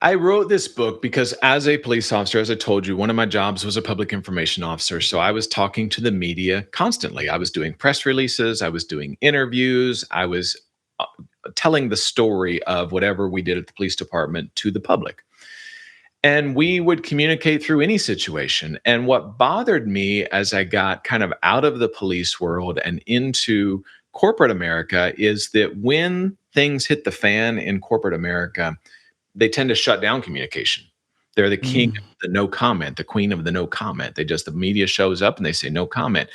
I wrote this book because as a police officer, as I told you, one of my jobs was a public information officer. So I was talking to the media constantly. I was doing press releases, I was doing interviews, I was uh, telling the story of whatever we did at the police department to the public. And we would communicate through any situation. And what bothered me as I got kind of out of the police world and into corporate America is that when things hit the fan in corporate America, they tend to shut down communication. They're the king Mm, of the no comment, the queen of the no comment. The media shows up and they say no comment.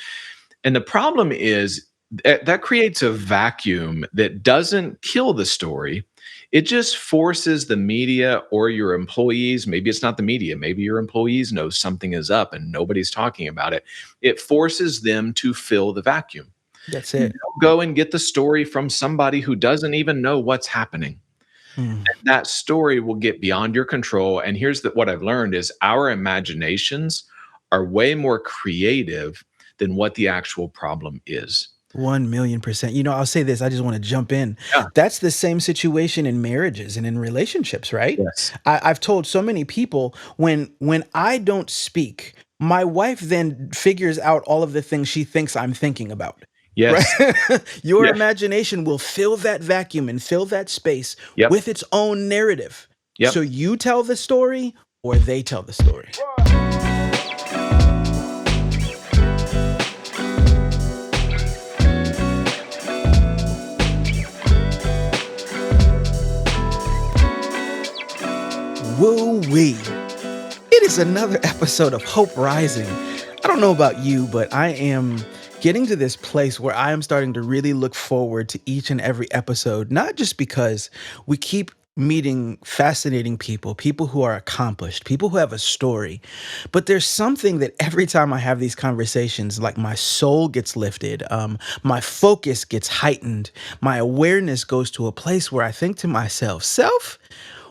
And the problem is that creates a vacuum that doesn't kill the story. It just forces the media or your employees, maybe it's not the media, maybe your employees know something is up and nobody's talking about it. It forces them to fill the vacuum. that's They'll it. go and get the story from somebody who doesn't even know what's happening. Mm. That story will get beyond your control. And what I've learned is our imaginations are way more creative than what the actual problem is. 1,000,000%. I'll say this, I just want to jump in. Yeah. That's the same situation in marriages and in relationships, right? Yes. I've told so many people when I don't speak, my wife then figures out all of the things she thinks I'm thinking about. Right? Yes. Your Yeah. imagination will fill that vacuum and fill that space Yep. with its own narrative. So Yep. you tell the story or they tell the story. Woo wee. It is another episode of Hope Rising. I don't know about you, but I am getting to this place where I am starting to really look forward to each and every episode, not just because we keep meeting fascinating people, people who are accomplished, people who have a story, but there's something that every time I have these conversations, like my soul gets lifted, my focus gets heightened, my awareness goes to a place where I think to myself, self,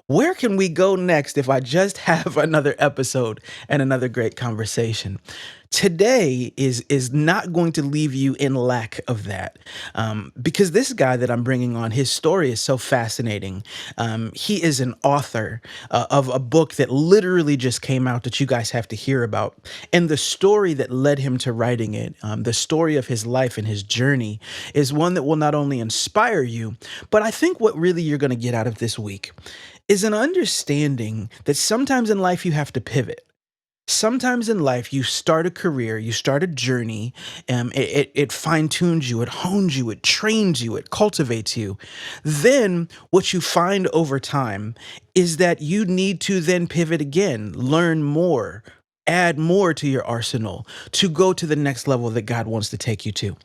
where can we go next if I just have another episode and another great conversation? Today is not going to leave you in lack of that, because this guy that I'm bringing on, his story is so fascinating. He is an author of a book that literally just came out that you guys have to hear about, and the story that led him to writing it, the story of his life and his journey, is one that will not only inspire you, but I think what really you're going to get out of this week is an understanding that sometimes in life you have to pivot. Sometimes in life you start a career, you start a journey, it fine tunes you, it hones you, it trains you, it cultivates you. Then what you find over time is that you need to then pivot again, learn more, add more to your arsenal to go to the next level that God wants to take you to.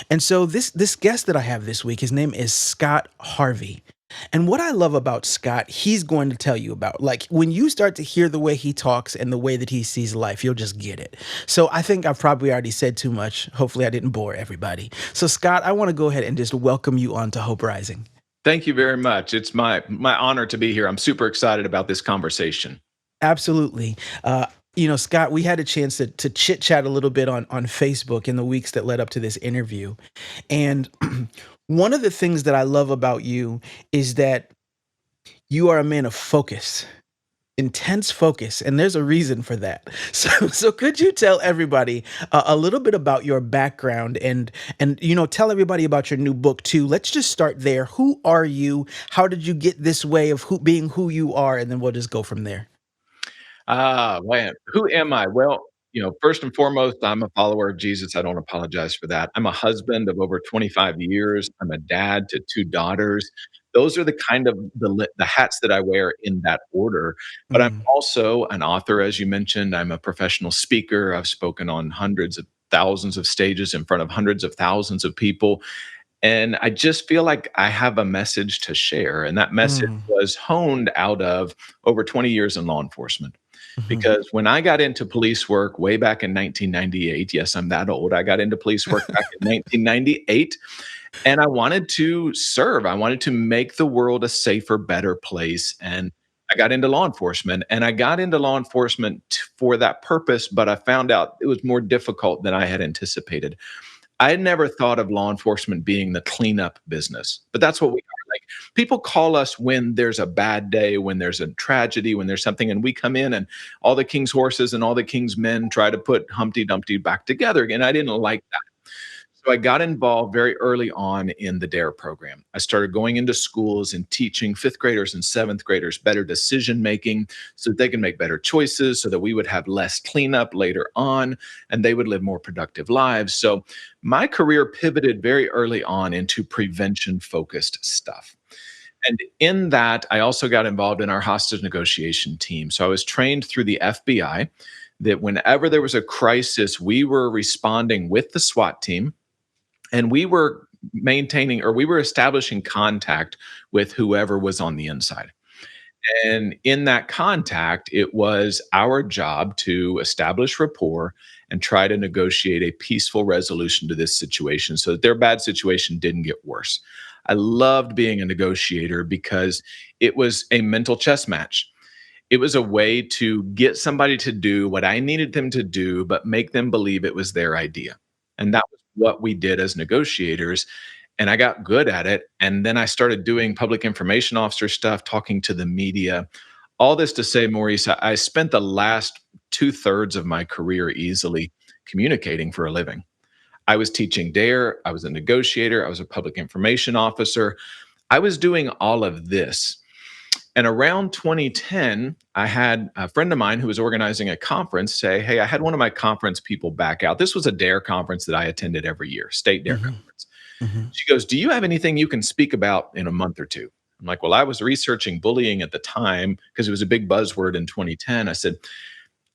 And so this guest that I have this week, his name is Scott Harvey. And what I love about Scott, he's going to tell you about. Like when you start to hear the way he talks and the way that he sees life, you'll just get it. So I think I've probably already said too much. Hopefully I didn't bore everybody. So Scott, I want to go ahead and just welcome you on to Hope Rising. Thank you very much. It's my honor to be here. I'm super excited about this conversation. Absolutely. Scott, we had a chance to chit chat a little bit on Facebook in the weeks that led up to this interview. And one of the things that I love about you is that you are a man of focus, intense focus, and there's a reason for that. So could you tell everybody a little bit about your background and tell everybody about your new book too? Let's just start there. Who are you? How did you get this way of being who you are? And then we'll just go from there. Man, who am I? Well, first and foremost, I'm a follower of Jesus. I don't apologize for that. I'm a husband of over 25 years. I'm a dad to 2 daughters. Those are the kind of the hats that I wear in that order. But I'm Mm, also an author, as you mentioned. I'm a professional speaker. I've spoken on hundreds of thousands of stages in front of hundreds of thousands of people. And I just feel like I have a message to share. And that message mm, was honed out of over 20 years in law enforcement. mhm, Because when I got into police work way back in 1998, yes, I'm that old. I got into police work back in 1998, and I wanted to serve. I wanted to make the world a safer, better place. And I got into law enforcement, and I got into law enforcement for that purpose, but I found out it was more difficult than I had anticipated. I had never thought of law enforcement being the cleanup business, but that's what we are. Like People call us when there's a bad day, when there's a tragedy, when there's something, and we come in and all the king's horses and all the king's men try to put Humpty Dumpty back together again. I didn't like that. So I got involved very early on in the DARE program. I started going into schools and teaching fifth graders and seventh graders better decision making so that they can make better choices, so that we would have less cleanup later on and they would live more productive lives. So my career pivoted very early on into prevention focused stuff. And in that, I also got involved in our hostage negotiation team. So I was trained through the FBI that whenever there was a crisis, we were responding with the SWAT team and we were maintaining or we were establishing contact with whoever was on the inside. And in that contact, it was our job to establish rapport and try to negotiate a peaceful resolution to this situation so that their bad situation didn't get worse. I loved being a negotiator because it was a mental chess match. It was a way to get somebody to do what I needed them to do, but make them believe it was their idea. And that was what we did as negotiators. And I got good at it. And then I started doing public information officer stuff, talking to the media. All this to say, Maurice, I spent the last two-thirds of my career easily communicating for a living. I was teaching DARE, I was a negotiator, I was a public information officer. I was doing all of this. And around 2010, I had a friend of mine who was organizing a conference say, "Hey, I had one of my conference people back out." This was a DARE conference that I attended every year, state DARE Mhm. conference. Mhm. She goes, "Do you have anything you can speak about in a month or two?" I'm like, "Well, I was researching bullying at the time because it was a big buzzword in 2010." I said,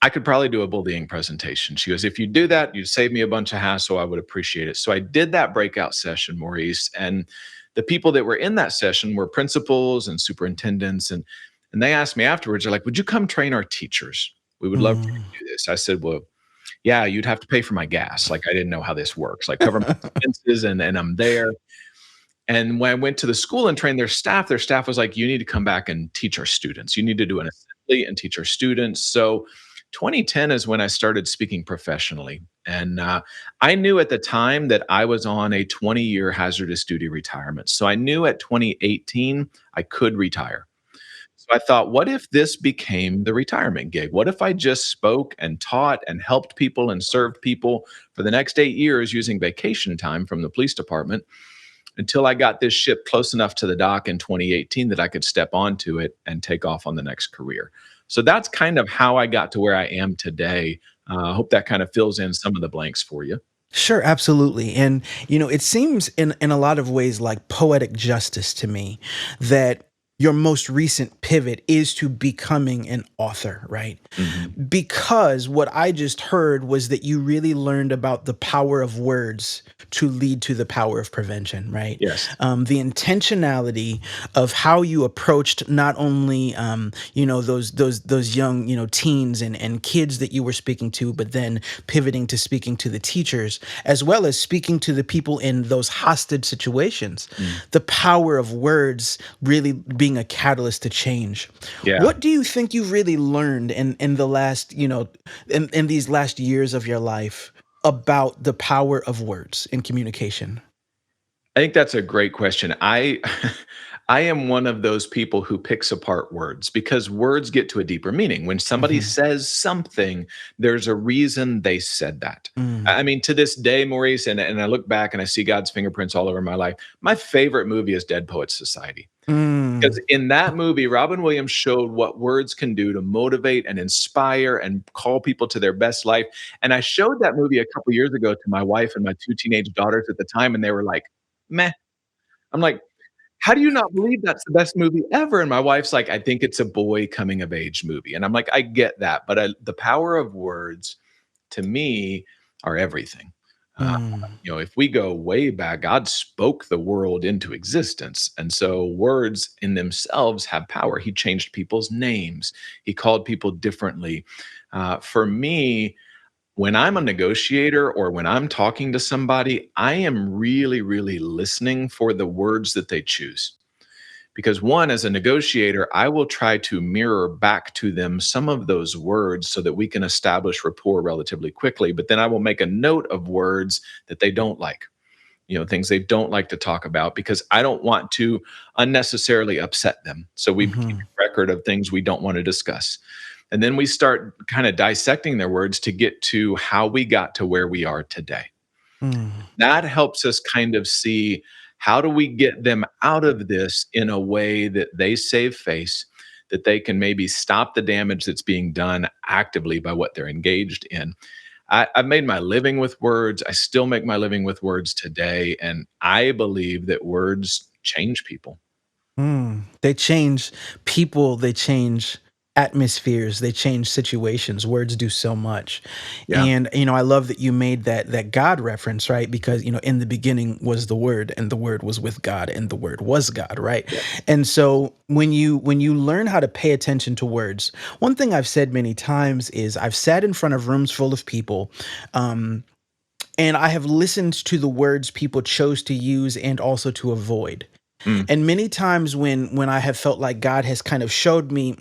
"I could probably do a bullying presentation." She goes, "If you do that, you'd save me a bunch of hassle. I would appreciate it." So I did that breakout session, Maurice, and the people that were in that session were principals and superintendents, and they asked me afterwards, they're like, "Would you come train our teachers? We would love for you Mm. to do this." I said, "Well, yeah, you'd have to pay for my gas." Like I didn't know how this works. Like cover my expenses and I'm there. And when I went to the school and trained their staff was like, "You need to come back and teach our students. You need to do an assembly and teach our students." So 2010 is when I started speaking professionally. And I knew at the time that I was on a 20-year hazardous duty retirement. So I knew at 2018 I could retire. So I thought, what if this became the retirement gig? What if I just spoke and taught and helped people and served people for the next 8 years using vacation time from the police department until I got this ship close enough to the dock in 2018 that I could step onto it and take off on the next career. So that's kind of how I got to where I am today. I hope that kind of fills in some of the blanks for you. Sure, absolutely. And it seems in a lot of ways like poetic justice to me that your most recent pivot is to becoming an author, right? Mhm. Because what I just heard was that you really learned about the power of words to lead to the power of prevention, right? Yes. The intentionality of how you approached not only those young teens and kids that you were speaking to, but then pivoting to speaking to the teachers as well as speaking to the people in those hostage situations. Mm. The power of words really being a catalyst to change. Yeah. What do you think you've really learned in the last, in these last years of your life about the power of words in communication? I think that's a great question. I am one of those people who picks apart words because words get to a deeper meaning. When somebody Mhm. says something, there's a reason they said that. Mm. I mean, to this day, Maurice, and I look back and I see God's fingerprints all over my life. My favorite movie is Dead Poets Society. Because Mm. in that movie, Robin Williams showed what words can do to motivate and inspire and call people to their best life. And I showed that movie a couple years ago to my wife and my two teenage daughters at the time, and they were like, meh. I'm like, how do you not believe that's the best movie ever? And my wife's like, I think it's a boy coming of age movie. And I'm like, I get that. But the power of words to me are everything. Uh, Mm. if we go way back, God spoke the world into existence. And so words in themselves have power. He changed people's names, He called people differently. For me, when I'm a negotiator or when I'm talking to somebody, I am really, really listening for the words that they choose. Because one, as a negotiator, I will try to mirror back to them some of those words so that we can establish rapport relatively quickly. But then I will make a note of words that they don't like. things they don't like to talk about because I don't want to unnecessarily upset them. So we keep Mhm. a record of things we don't want to discuss. And then we start kind of dissecting their words to get to how we got to where we are today. Mm. That helps us kind of see how do we get them out of this in a way that they save face, that they can maybe stop the damage that's being done actively by what they're engaged in. I've made my living with words. I still make my living with words today. And I believe that words change people. They change people, they change atmospheres, they change situations. Words do so much. Yeah. And I love that you made that God reference, right? Because in the beginning was the word, and the word was with God, and the word was God, right? Yeah. And so when you learn how to pay attention to words, one thing I've said many times is I've sat in front of rooms full of people, um, and I have listened to the words people chose to use and also to avoid. Mm. And many times when I have felt like God has kind of showed me,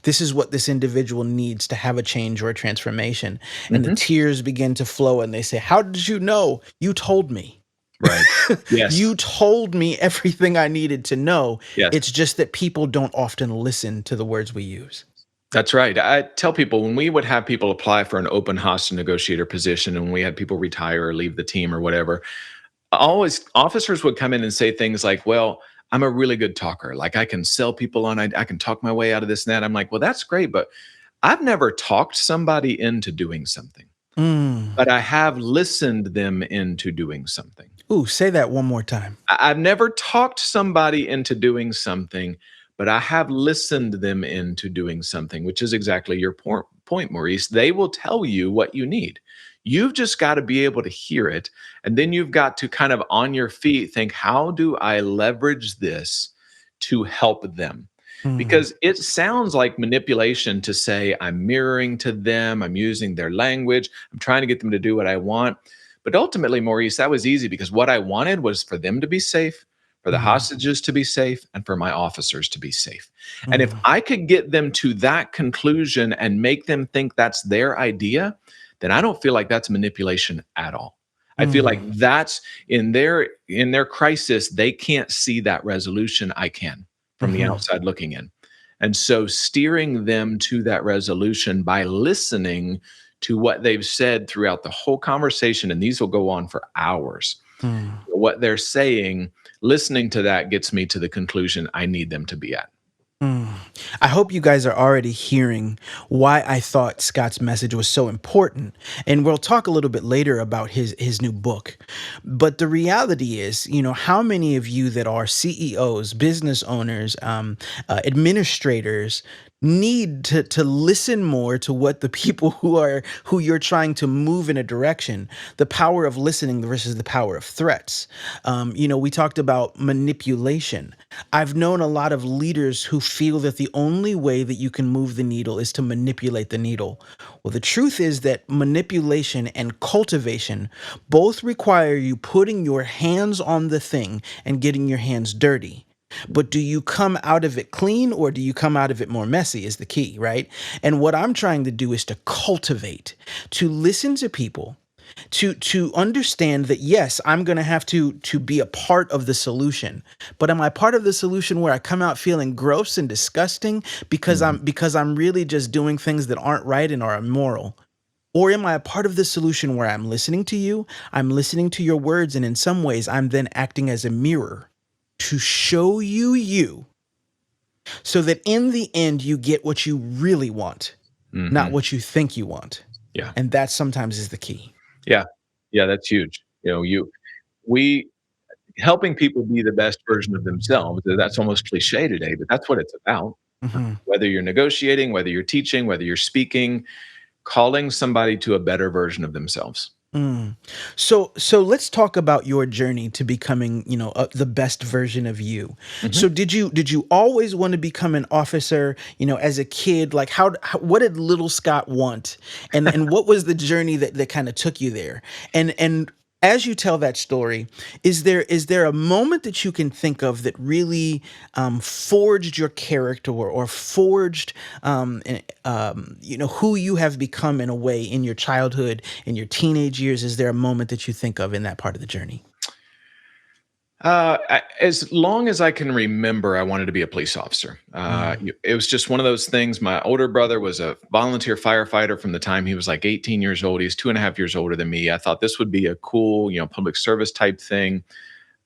this is what this individual needs to have a change or a transformation, and the Hmm. tears begin to flow, and they say, "How did you know? You told me. Right. Yes. You told me everything I needed to know." Yes. It's just that people don't often listen to the words we use. That's right. I tell people when we would have people apply for an open hostage negotiator position and when we had people retire or leave the team or whatever, always officers would come in and say things like, well, I'm a really good talker. Like I can sell people on, I can talk my way out of this and that. I'm like, well, that's great, but I've never talked somebody into doing something, Mm. but I have listened them into doing something. Ooh, say that one more time. I've never talked somebody into doing something, but I have listened them into doing something, which is exactly your point, Maurice. They will tell you what you need. You've just got to be able to hear it. And then you've got to kind of on your feet think, how do I leverage this to help them? Mm. Because it sounds like manipulation to say, I'm mirroring to them, I'm using their language, I'm trying to get them to do what I want. But ultimately, Maurice, that was easy because what I wanted was for them to be safe, for the Mm. hostages to be safe, and for my officers to be safe. And if Mm. I could get them to that conclusion and make them think that's their idea, then I don't feel like that's manipulation at all. I feel like Mm. that's in their crisis, they can't see that resolution. I can from the Mhm. outside looking in. And so steering them to that resolution by listening to what they've said throughout the whole conversation, and these will go on for hours. Mm. What they're saying, listening to that gets me to the conclusion I need them to be at. Mm. I hope you guys are already hearing why I thought Scott's message was so important. And we'll talk a little bit later about his new book. But the reality is, how many of you that are CEOs, business owners, administrators need to listen more to what the people who you're trying to move in a direction, the power of listening versus the power of threats. We talked about manipulation. I've known a lot of leaders who feel that the only way that you can move the needle is to manipulate the needle. Well, the truth is that manipulation and cultivation both require you putting your hands on the thing and getting your hands dirty. But do you come out of it clean, or do you come out of it more messy is the key, right? And what I'm trying to do is to cultivate, to listen to people, to understand that yes, I'm going to have to be a part of the solution. But am I part of the solution where I come out feeling gross and disgusting because Mhm. I'm really just doing things that aren't right and are immoral? Or am I a part of the solution where I'm listening to you, I'm listening to your words, and in some ways I'm then acting as a mirror to show you so that in the end you get what you really want, not Mhm. what you think you want. Yeah. And that sometimes is the key. Yeah. Yeah, that's huge. We helping people be the best version of themselves, that's almost cliche today, but that's what it's about. Mhm. Whether you're negotiating, whether you're teaching, whether you're speaking, calling somebody to a better version of themselves. Mm. So let's talk about your journey to becoming, the best version of you. Mhm. So did you always want to become an officer, as a kid? Like what did little Scott want? And what was the journey that kind of took you there? And as you tell that story, is there a moment that you can think of that really forged your character, or forged who you have become in a way in your childhood, in your teenage years? Is there a moment that you think of in that part of the journey? As long as I can remember, I wanted to be a police officer. Mm, It was just one of those things. My older brother was a volunteer firefighter from the time he was like 18 years old. He's 2.5 years older than me. I thought this would be a cool, public service type thing.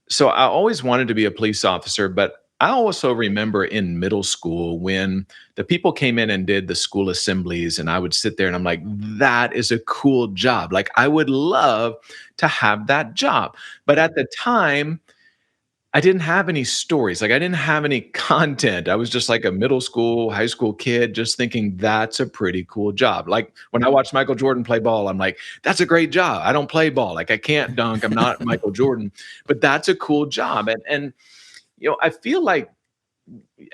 So I always wanted to be a police officer, but I also remember in middle school when the people came in and did the school assemblies, and I would sit there and I'm like, that is a cool job. Like, I would love to have that job. But at the time, I didn't have any stories. Like, I didn't have any content. I was just like a middle school, high school kid, just thinking that's a pretty cool job. Like, when I watched Michael Jordan play ball, I'm like, that's a great job. I don't play ball. Like, I can't dunk. I'm not Michael Jordan, but that's a cool job. And I feel like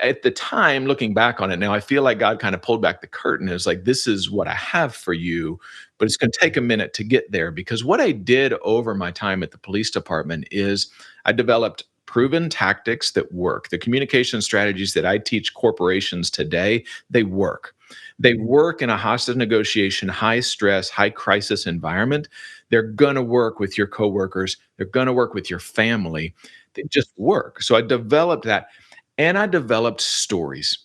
at the time, looking back on it now, I feel like God kind of pulled back the curtain. It was like, this is what I have for you, but it's going to take a minute to get there. Because what I did over my time at the police department is I developed proven tactics that work. The communication strategies that I teach corporations today, they work. They work in a hostage negotiation, high stress, high crisis environment. They're going to work with your coworkers. They're going to work with your family. They just work. So I developed that, and I developed stories.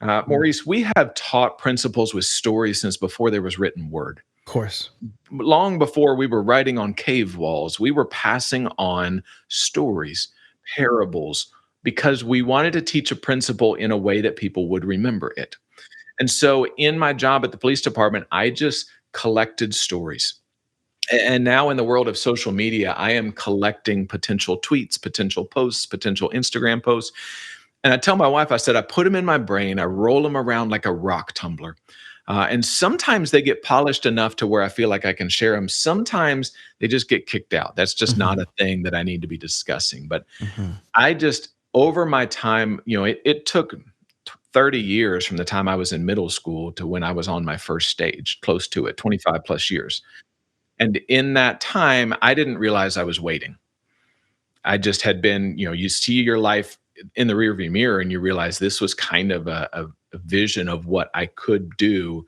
mm, Maurice, we have taught principles with stories since before there was written word. of course. Long before we were writing on cave walls, we were passing on stories, parables, because we wanted to teach a principle in a way that people would remember it. And so in my job at the police department, I just collected stories. And now in the world of social media, I am collecting potential tweets, potential posts, potential Instagram posts. And I tell my wife, I said, I put them in my brain, I roll them around like a rock tumbler. And sometimes they get polished enough to where I feel like I can share them. Sometimes they just get kicked out. That's just not Mhm, a thing that I need to be discussing. But mhm. I just, over my time, it took 30 years from the time I was in middle school to when I was on my first stage, close to it, 25 plus years. And in that time, I didn't realize I was waiting. I just had been, you see your life in the rearview mirror and you realize this was kind of a vision of what I could do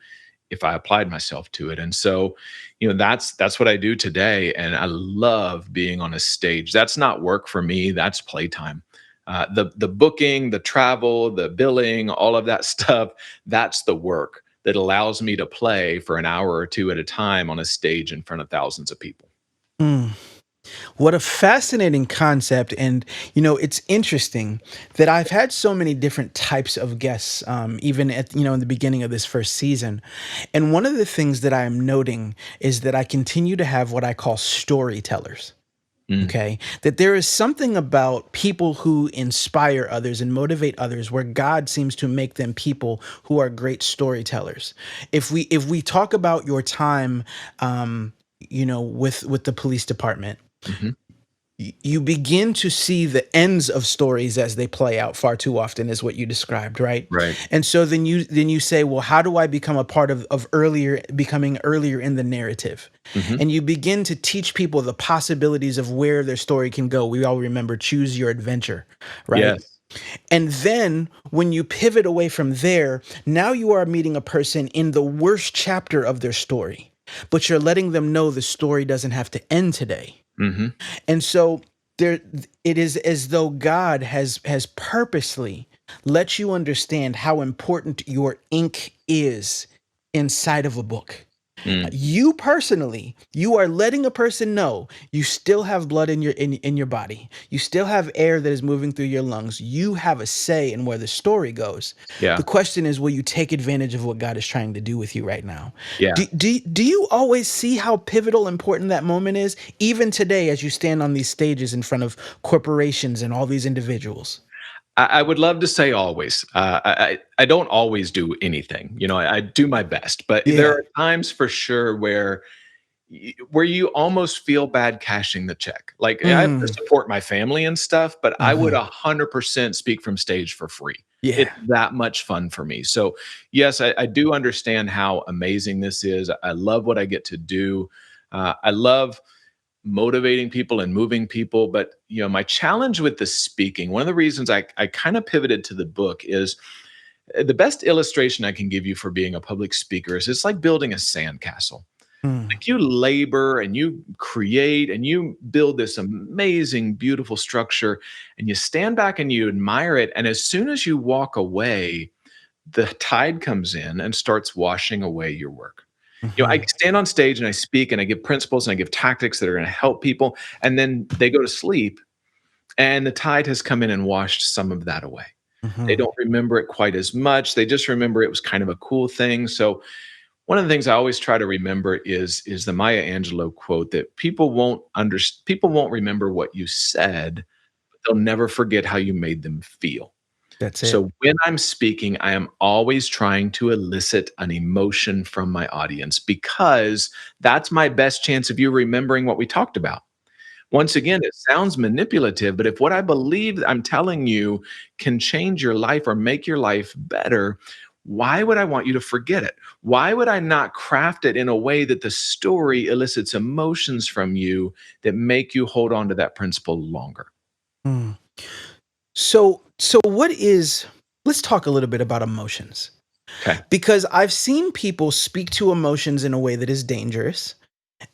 if I applied myself to it. And so, that's what I do today. And I love being on a stage. That's not work for me, that's playtime. The booking, the travel, the billing, all of that stuff, that's the work that allows me to play for an hour or two at a time on a stage in front of thousands of people. Mm. What a fascinating concept. And, it's interesting that I've had so many different types of guests, even in the beginning of this first season. And one of the things that I'm noting is that I continue to have what I call storytellers. Mm, Okay. That there is something about people who inspire others and motivate others where God seems to make them people who are great storytellers. If we talk about your time, with the police department, mhm. you begin to see the ends of stories as they play out far too often, is what you described, right? Right. And so then you say, well, how do I become a part of earlier, becoming earlier in the narrative? Mhm. And you begin to teach people the possibilities of where their story can go. We all remember choose your adventure, right? Yes. And then when you pivot away from there, now you are meeting a person in the worst chapter of their story, but you're letting them know the story doesn't have to end today. Mhm. And so there it is as though God has purposely let you understand how important your ink is inside of a book. Mm. You personally, you are letting a person know you still have blood in your body. You still have air that is moving through your lungs. You have a say in where the story goes. The Yeah. question is, will you take advantage of what God is trying to do with you right now? Yeah. Do you always see how pivotal important that moment is, even today as you stand on these stages in front of corporations and all these individuals? I would love to say always. I don't always do anything. I do my best, but there Yeah. are times for sure where you almost feel bad cashing the check. Like, I have to Mm. support my family and stuff, but I would Mhm. 100% speak from stage for free. It's Yeah. that much fun for me. So, yes, I do understand how amazing this is. I love what I get to do. I love motivating people and moving people. But my challenge with the speaking, one of the reasons I kind of pivoted to the book is the best illustration I can give you for being a public speaker is it's like building a sandcastle. Mm. Like you labor and you create and you build this amazing, beautiful structure, and you stand back and you admire it. And as soon as you walk away, the tide comes in and starts washing away your work. I Mhm. stand on stage and I speak and I give principles and I give tactics that are going to help people. And then they go to sleep and the tide has come in and washed some of that away. They Mhm. don't remember it quite as much. They just remember it was kind of a cool thing. So one of the things I always try to remember is the Maya Angelou quote that people won't remember what you said, but they'll never forget how you made them feel. That's it. So when I'm speaking, I am always trying to elicit an emotion from my audience because that's my best chance of you remembering what we talked about. Once again, it sounds manipulative, but if what I believe I'm telling you can change your life or make your life better, why would I want you to forget it? Why would I not craft it in a way that the story elicits emotions from you that make you hold on to that principle longer? Mm. So what is let's talk a little bit about emotions. Okay. Because I've seen people speak to emotions in a way that is dangerous,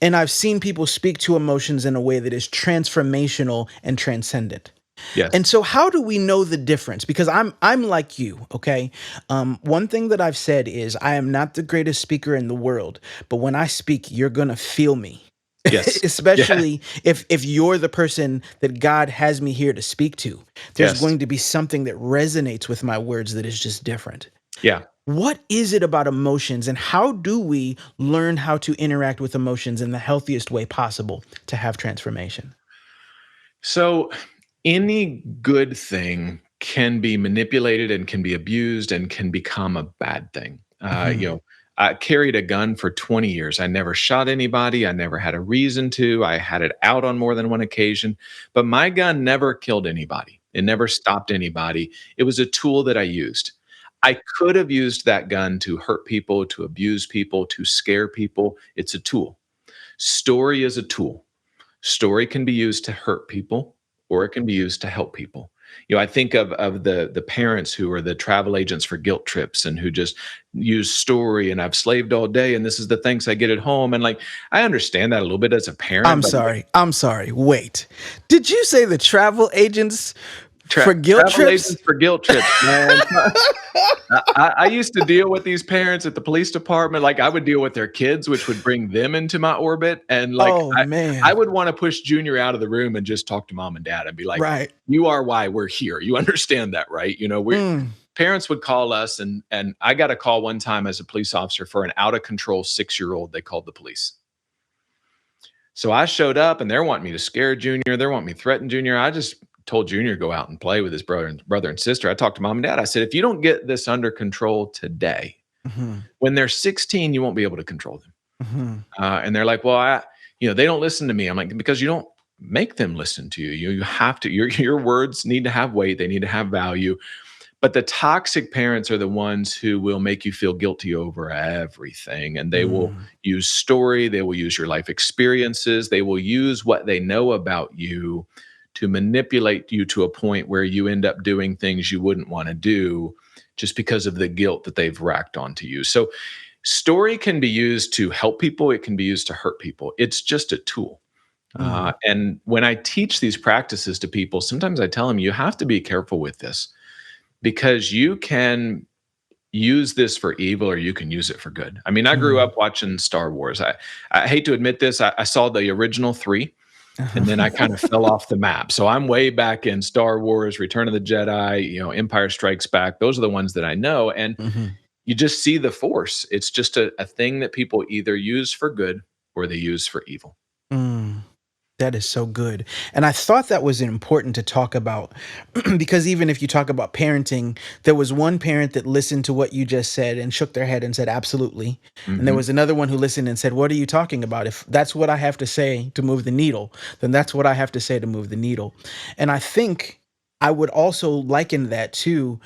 and I've seen people speak to emotions in a way that is transformational and transcendent. And Yes. so how do we know the difference? Because I'm like you, okay? One thing that I've said is I am not the greatest speaker in the world, but when I speak, you're gonna feel me. Yes. Yeah. Especially if you're the person that God has me here to speak to. There's Yes. going to be something that resonates with my words that is just different. Yeah. What is it about emotions, and how do we learn how to interact with emotions in the healthiest way possible to have transformation? So any good thing can be manipulated and can be abused and can become a bad thing. Mhm. I carried a gun for 20 years. I never shot anybody. I never had a reason to. I had it out on more than one occasion, but my gun never killed anybody. It never stopped anybody. It was a tool that I used. I could have used that gun to hurt people, to abuse people, to scare people. It's a tool. Story is a tool. Story can be used to hurt people or it can be used to help people. I think of the parents who are the travel agents for guilt trips and who just use story and I've slaved all day and this is the thanks I get at home. And like I understand that a little bit as a parent, I'm but sorry. I'm sorry. Wait. Did you say the travel agents for guilt travel trips? agents for guilt trips, man. I used to deal with these parents at the police department. Like I would deal with their kids, which would bring them into my orbit. And like Oh, I man. would want to push Junior out of the room and just talk to mom and dad and be like, Right. you are why we're here. You understand that, right? We Mm. parents would call us and I got a call one time as a police officer for an out of control 6-year-old. They called the police. So I showed up and they're wanting me to scare Junior. They're wanting me to threaten Junior. I just told Junior to go out and play with his brother and sister. I talked to mom and dad. I said, if you don't get this under control today, Mhm. when they're 16, you won't be able to control them. Mhm. And they're like, well, they don't listen to me. I'm like, because you don't make them listen to you. You have to. Your words need to have weight. They need to have value. But the toxic parents are the ones who will make you feel guilty over everything. And they will Mm. use story, they will use your life experiences, they will use what they know about you to manipulate you to a point where you end up doing things you wouldn't want to do just because of the guilt that they've racked onto you. So, story can be used to help people, it can be used to hurt people. It's just a tool. Mm. And when I teach these practices to people, sometimes I tell them you have to be careful with this because you can use this for evil or you can use it for good. I mean, I grew Mm. up watching Star Wars. I hate to admit this, I saw the original three and then I kind of fell off the map. So I'm way back in Star Wars, Return of the Jedi, Empire Strikes Back. Those are the ones that I know. And Mhm. you just see the force. It's just a thing that people either use for good or they use for evil. Mm. That is so good. And I thought that was important to talk about because even if you talk about parenting, there was one parent that listened to what you just said and shook their head and said, absolutely. And there Hmm. was another one who listened and said, what are you talking about? If that's what I have to say to move the needle, then that's what I have to say to move the needle. And I think I would also liken that to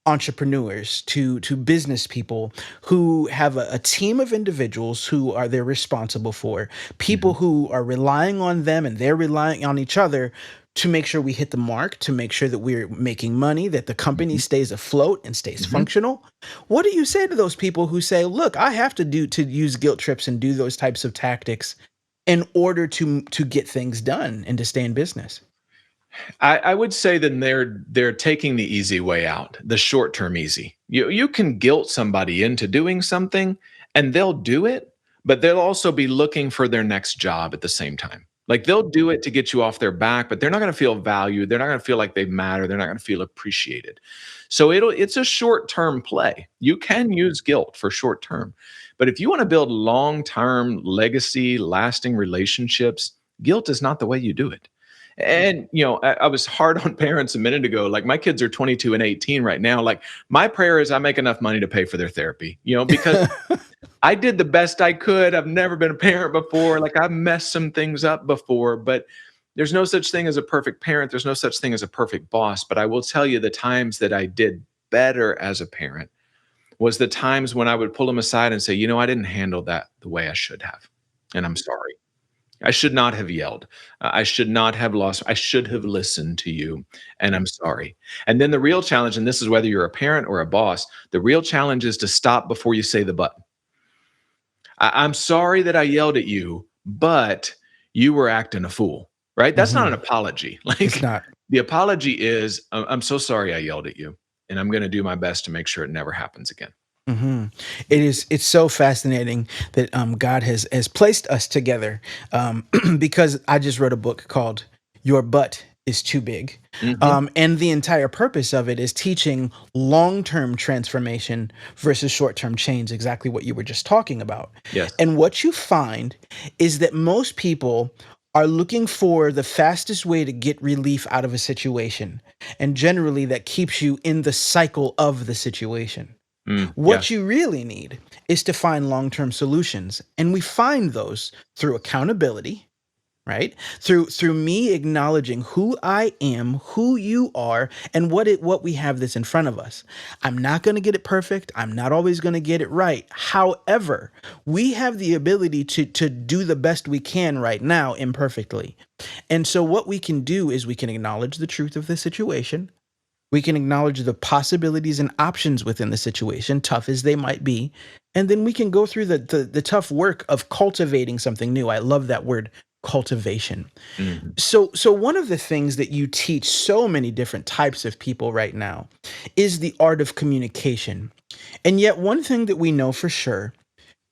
entrepreneurs, to business people who have a team of individuals who are they're responsible for, people Hmm. who are relying on them and they're relying on each other to make sure we hit the mark, to make sure that we're making money, that the company Mhm. stays afloat and stays Mhm. functional. What do you say to those people who say, "Look, I have to use guilt trips and do those types of tactics in order to get things done and to stay in business?" I would say that they're taking the easy way out, the short term easy. You can guilt somebody into doing something and they'll do it, but they'll also be looking for their next job at the same time. Like they'll do it to get you off their back, but they're not going to feel valued. They're not going to feel like they matter. They're not going to feel appreciated. So it's a short term play. You can use guilt for short term, but if you want to build long term legacy, lasting relationships, guilt is not the way you do it. And, I was hard on parents a minute ago. Like my kids are 22 and 18 right now. Like my prayer is I make enough money to pay for their therapy, because I did the best I could. I've never been a parent before. Like I've messed some things up before, but there's no such thing as a perfect parent. There's no such thing as a perfect boss. But I will tell you the times that I did better as a parent was the times when I would pull them aside and say, I didn't handle that the way I should have. And I'm sorry. I should not have yelled. I should not have lost. I should have listened to you. And I'm sorry. And then the real challenge, and this is whether you're a parent or a boss, the real challenge is to stop before you say the but. I'm sorry that I yelled at you, but you were acting a fool, right? That's not an Mhm. apology. It's Like not. the apology is, I'm so sorry I yelled at you. And I'm going to do my best to make sure it never happens again. Mhm. It's so fascinating that, God has placed us together, because I just wrote a book called "Your Butt Is Too Big," Mhm. and the entire purpose of it is teaching long-term transformation versus short-term change, exactly what you were just talking about. Yes. And what you find is that most people are looking for the fastest way to get relief out of a situation, and generally that keeps you in the cycle of the situation. Yeah. What you really need is to find long term solutions. And we find those through accountability, right? Through me acknowledging who I am, who you are, and what we have that's in front of us. I'm not going to get it perfect. I'm not always going to get it right. However, we have the ability to do the best we can right now imperfectly. And so what we can do is we can acknowledge the truth of the situation. We can acknowledge the possibilities and options within the situation, tough as they might be. And then we can go through the tough work of cultivating something new. I love that word, cultivation. Mhm. So one of the things that you teach so many different types of people right now is the art of communication. And yet one thing that we know for sure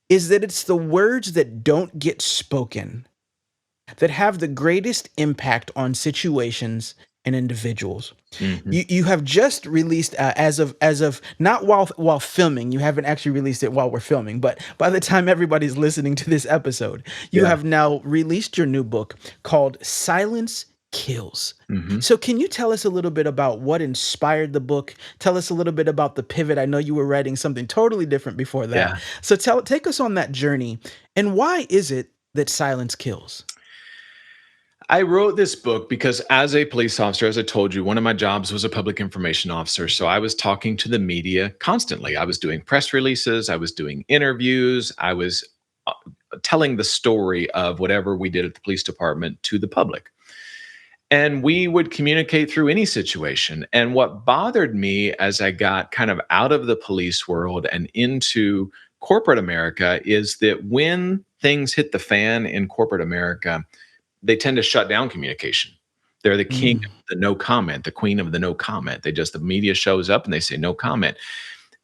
is that it's the words that don't get spoken that have the greatest impact on situations and individuals. Mhm. You have just released, as of not while filming. You haven't actually released it while we're filming, but by the time everybody's listening to this episode, you Yeah. have now released your new book called Silence Kills. Mhm. So can you tell us a little bit about what inspired the book? Tell us a little bit about the pivot. I know you were writing something totally different before that. Yeah. So take us on that journey, and why is it that silence kills? I wrote this book because as a police officer, as I told you, one of my jobs was a public information officer. So I was talking to the media constantly. I was doing press releases, I was doing interviews, I was uh, telling the story of whatever we did at the police department to the public. And we would communicate through any situation. And what bothered me as I got kind of out of the police world and into corporate America is that when things hit the fan in corporate America, they tend to shut down communication. They're the king Mm, of the no comment, the queen of the no comment. The media shows up and they say no comment.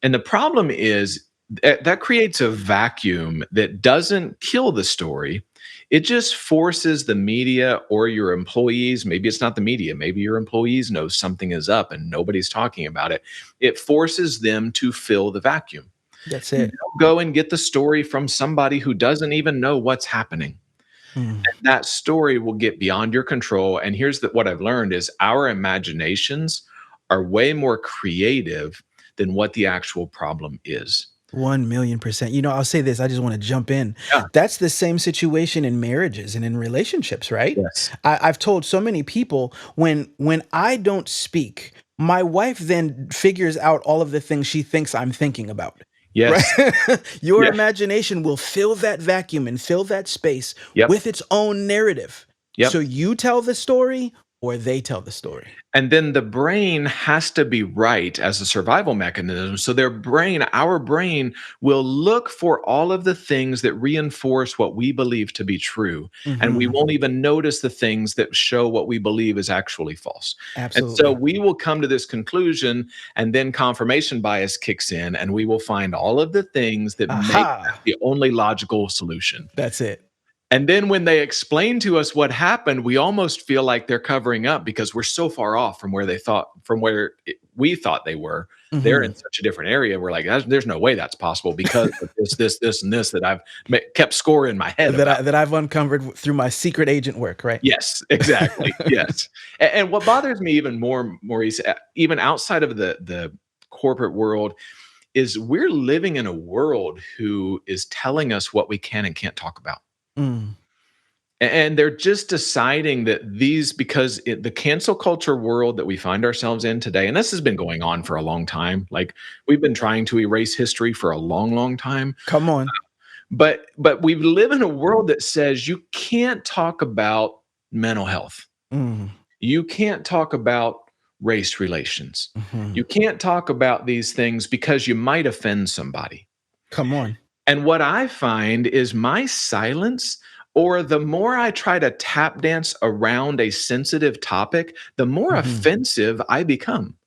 And the problem is that creates a vacuum that doesn't kill the story. It just forces the media or your employees, maybe it's not the media, maybe your employees know something is up and nobody's talking about it. It forces them to fill the vacuum. that's They'll it. go and get the story from somebody who doesn't even know what's happening. Mm. That story will get beyond your control. And what I've learned is our imaginations are way more creative than what the actual problem is. 1,000,000%. I'll say this, I just want to jump in. Yeah. That's the same situation in marriages and in relationships, right? Yes. I've told so many people when I don't speak, my wife then figures out all of the things she thinks I'm thinking about. Right? Yes. Your Yeah. imagination will fill that vacuum and fill that space Yep. with its own narrative. So Yep. you tell the story or they tell the story. And then the brain has to be right as a survival mechanism. So our brain will look for all of the things that reinforce what we believe to be true. And we Mhm. won't even notice the things that show what we believe is actually false. And so Absolutely. we will come to this conclusion, and then confirmation bias kicks in, and we will find all of the things that make that Aha! the only logical solution. That's it. And then when they explain to us what happened, we almost feel like they're covering up because we're so far off from where we thought they were. They're in Mhm. such a different area. We're like, there's no way that's possible because of this, and this that I've kept score in my head That about. I've uncovered through my secret agent work, right? Yes, exactly. Yes. And what bothers me even more, Maurice, even outside of the corporate world, is we're living in a world who is telling us what we can and can't talk about. Mm. And they're just deciding that because the cancel culture world that we find ourselves in today, and this has been going on for a long time. Like, we've been trying to erase history for a long, long time. Come on. But we live in a world that says you can't talk about mental health. Mm. You can't talk about race relations. Mhm. You can't talk about these things because you might offend somebody. Come on. And what I find is my silence, or the more I try to tap dance around a sensitive topic, the more Mhm. offensive I become.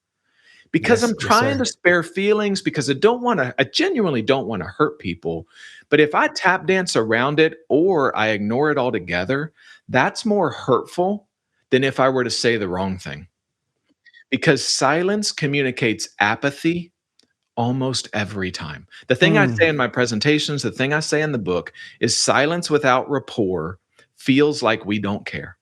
Because Yes, I'm yes, trying sir. to spare feelings, because I genuinely don't want to hurt people. But if I tap dance around it or I ignore it altogether, that's more hurtful than if I were to say the wrong thing. Because silence communicates apathy almost every time. The thing I Mm. say in my presentations, the thing I say in the book is silence without rapport feels like we don't care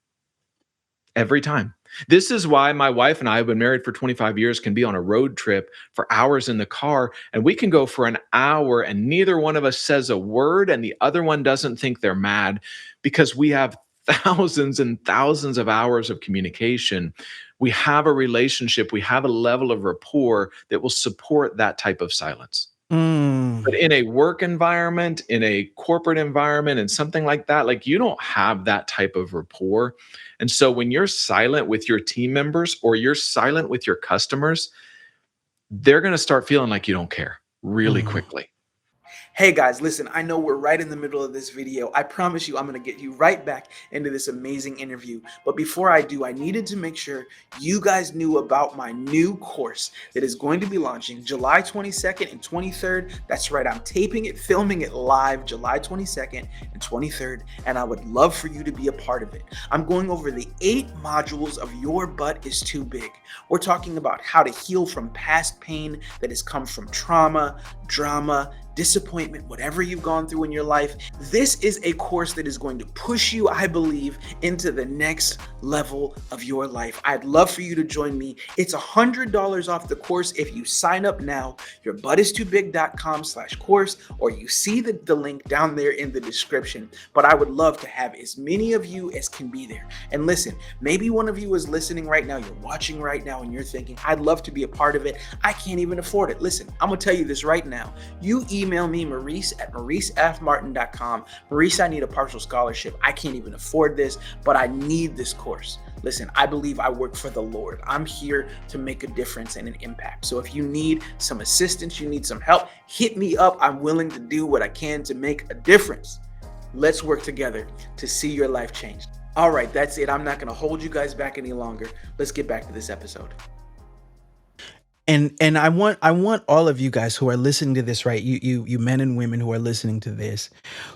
every time. This is why my wife and I have been married for 25 years, can be on a road trip for hours in the car, and we can go for an hour and neither one of us says a word and the other one doesn't think they're mad, because we have thousands and thousands of hours of communication. We have a relationship, we have a level of rapport that will support that type of silence. Mm. But in a work environment, in a corporate environment, and something like that, like, you don't have that type of rapport. And so when you're silent with your team members or you're silent with your customers, they're going to start feeling like you don't care really Mm. quickly. Hey guys, listen, I know we're right in the middle of this video. I promise you I'm going to get you right back into this amazing interview. But before I do, I needed to make sure you guys knew about my new course that is going to be launching July 22nd and 23rd. That's right, I'm taping it, filming it live July 22nd and 23rd, and I would love for you to be a part of it. I'm going over the 8 modules of Your Butt is Too Big. We're talking about how to heal from past pain that has come from trauma, drama, disappointment, whatever you've gone through in your life. This is a course that is going to push you, I believe, into the next level of your life. I'd love for you to join me. It's $100 off the course if you sign up now, yourbuttistoobig.com/course, or you see the link down there in the description. But I would love to have as many of you as can be there. And listen, maybe one of you is listening right now, you're watching right now, and you're thinking, I'd love to be a part of it. I can't even afford it. Listen, I'm gonna tell you this right now. You email me, Maurice at mauricefmartin.com. Maurice, I need a partial scholarship. I can't even afford this, but I need this course. Listen, I believe I work for the Lord. I'm here to make a difference and an impact. So if you need some assistance, you need some help, hit me up. I'm willing to do what I can to make a difference. Let's work together to see your life change. All right, that's it. I'm not going to hold you guys back any longer. Let's get back to this episode. And I want all of you guys who are listening to this, right? You men and women who are listening to this,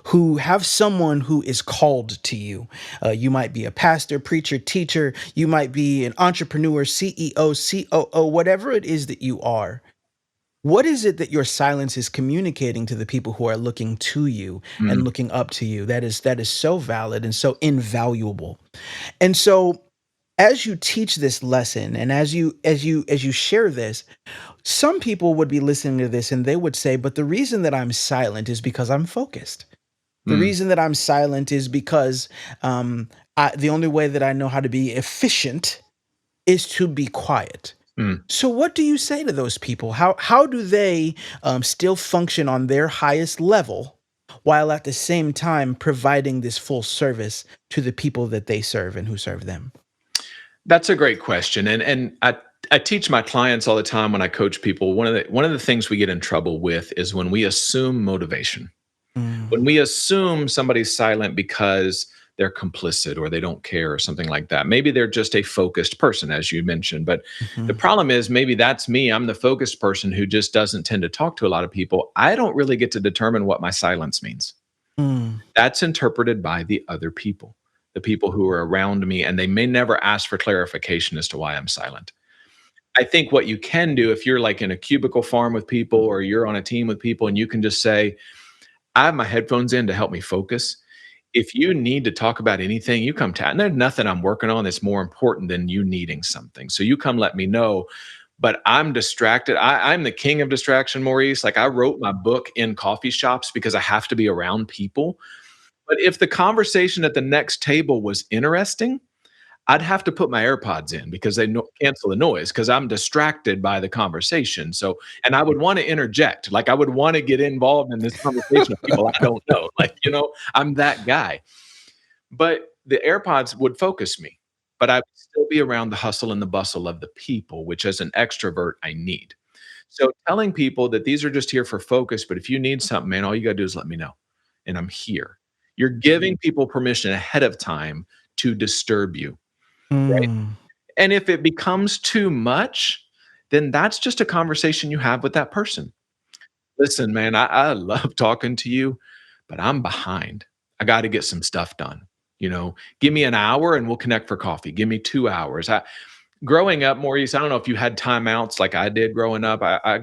who have someone who is called to you. You might be a pastor, preacher, teacher. You might be an entrepreneur, CEO, COO, whatever it is that you are. What is it that your silence is communicating to the people who are looking to you and Mm, looking up to you? That is so valid and so invaluable. And so as you teach this lesson and as you share this, some people would be listening to this and they would say, but the reason that I'm silent is because I'm focused. The mm, reason that I'm silent is because the only way that I know how to be efficient is to be quiet. mm. So what do you say to those people? How do they still function on their highest level while at the same time providing this full service to the people that they serve and who serve them? That's a great question, and I teach my clients all the time when I coach people. One of the things we get in trouble with is when we assume motivation. When Mm, we assume somebody's silent because they're complicit or they don't care or something like that. Maybe they're just a focused person, as you mentioned. But the mhm, problem is maybe that's me. I'm the focused person who just doesn't tend to talk to a lot of people. I don't really get to determine what my silence means. mm, That's interpreted by the other people, the people who are around me, and they may never ask for clarification as to why I'm silent. I think what you can do if you're like in a cubicle farm with people or you're on a team with people and you can just say, I have my headphones in to help me focus. If you need to talk about anything, you come to, and there's nothing I'm working on that's more important than you needing something. So you come let me know. But I'm distracted. I'm the king of distraction, Maurice. Like I wrote my book in coffee shops because I have to be around people. But if the conversation at the next table was interesting, I'd have to put my AirPods in because they cancel the noise because I'm distracted by the conversation. So, and I would want to interject, like I would want to get involved in this conversation with people I don't know. Like, I'm that guy. But the AirPods would focus me, but I would still be around the hustle and the bustle of the people, which as an extrovert, I need. So telling people that these are just here for focus, but if you need something, man, all you got to do is let me know and I'm here. You're giving people permission ahead of time to disturb you. Right. mm. And if it becomes too much, then that's just a conversation you have with that person. Listen, man, I love talking to you, but I'm behind. I got to get some stuff done. Give me an hour and we'll connect for coffee. Give me 2 hours. Growing up, Maurice, I don't know if you had timeouts like I did growing up. I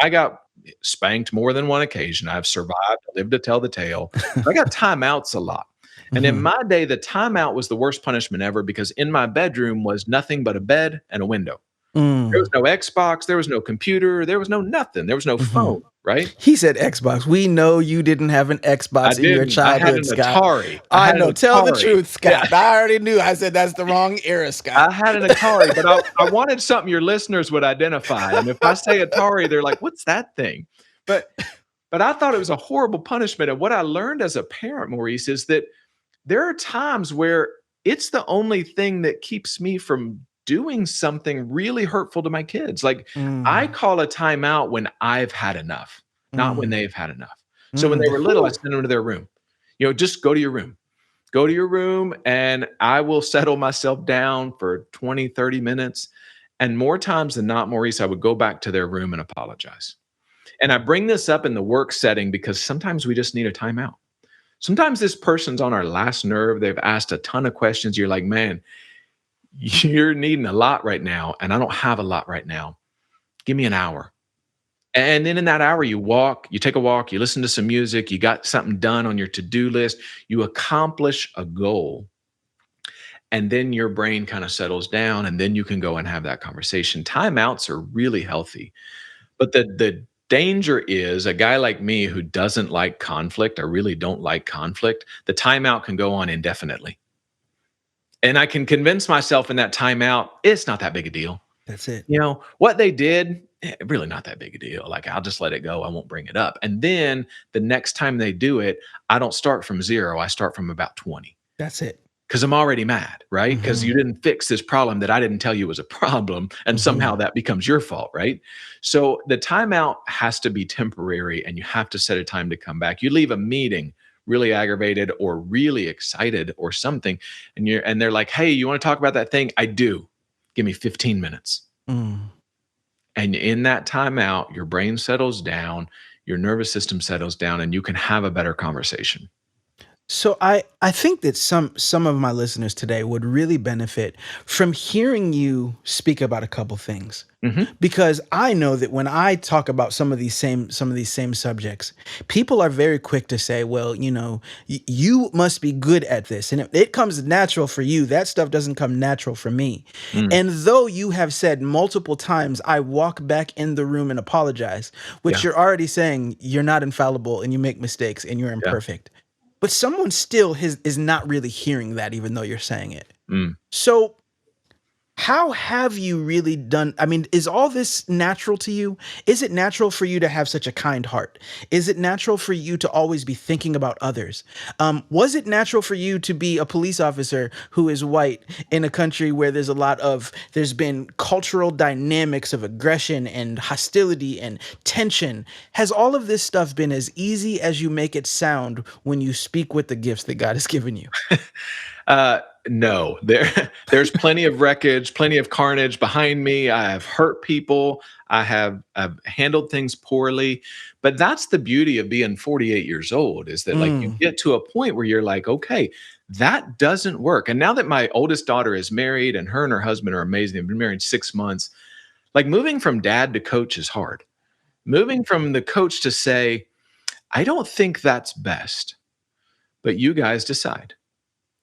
got spanked more than one occasion. I've survived, lived to tell the tale. I got timeouts a lot. And in Mhm. my day, the timeout was the worst punishment ever because in my bedroom was nothing but a bed and a window. There was Mm, no Xbox, there was no computer, there was no nothing, there was no mhm. phone, right? He said Xbox. We know you didn't have an I Xbox in your didn't. I had childhood, an Scott. Atari. I I had know. an Tell the Atari. truth, Yeah. Scott. I already knew. I said that's the wrong era, Scott. I had an Atari, but I wanted something your listeners would identify, and if I say Atari, they're like, "What's that thing?" But but I thought it was a horrible punishment, and what I learned as a parent, Maurice, is that there are times where it's the only thing that keeps me from doing something really hurtful to my kids. Like, I Mm, call a timeout when I've had enough, not when mm, they've had enough. So when mm. they were little, I Whew. sent them to their room. Just go to your room. Go to your room and I will settle myself down for 20, 30 minutes. And more times than not, Maurice, I would go back to their room and apologize. And I bring this up in the work setting because sometimes we just need a timeout. Sometimes this person's on our last nerve. They've asked a ton of questions. You're like, man, you're needing a lot right now. And I don't have a lot right now. Give me an hour. And then in that hour, you take a walk, you listen to some music, you got something done on your to do list, you accomplish a goal. And then your brain kind of settles down, and then you can go and have that conversation. Timeouts are really healthy. But the danger is a guy like me who doesn't like conflict, I really don't like conflict, the timeout can go on indefinitely. And I can convince myself in that timeout, it's not that big a deal. That's it. What they did, really not that big a deal. Like, I'll just let it go. I won't bring it up. And then the next time they do it, I don't start from zero. I start from about 20 That's it. because I'm already mad, right? Because you Mhm, didn't fix this problem that I didn't tell you was a problem. And somehow mhm. that becomes your fault, right? So the timeout has to be temporary and you have to set a time to come back. You leave a meeting really aggravated or really excited or something, and they're like, hey, you want to talk about that thing? I do. Give me 15 minutes. Mm. And in that timeout, your brain settles down, your nervous system settles down, and you can have a better conversation. So I think that some of my listeners today would really benefit from hearing you speak about a couple things. Mhm. Because I know that when I talk about some of these same subjects, people are very quick to say, "Well, you must be good at this, and it comes natural for you. That stuff doesn't come natural for me." Mm. And though you have said multiple times, "I walk back in the room and apologize," which Yeah. you're already saying you're not infallible and you make mistakes and you're Yeah. imperfect, but someone still is not really hearing that, even though you're saying it. Mm. So How have you really done? I mean, is all this natural to you? Is it natural for you to have such a kind heart? Is it natural for you to always be thinking about others? Was it natural for you to be a police officer who is white in a country where there's been cultural dynamics of aggression and hostility and tension? Has all of this stuff been as easy as you make it sound when you speak with the gifts that God has given you? No, there's plenty of wreckage, plenty of carnage behind me. I have hurt people. I've handled things poorly, but that's the beauty of being 48 years old is that like you Mm, get to a point where you're like, okay, that doesn't work. And now that my oldest daughter is married and her and her husband are amazing, they've been married 6 months. Like moving from dad to coach is hard. Moving from the coach to say, I don't think that's best, but you guys decide.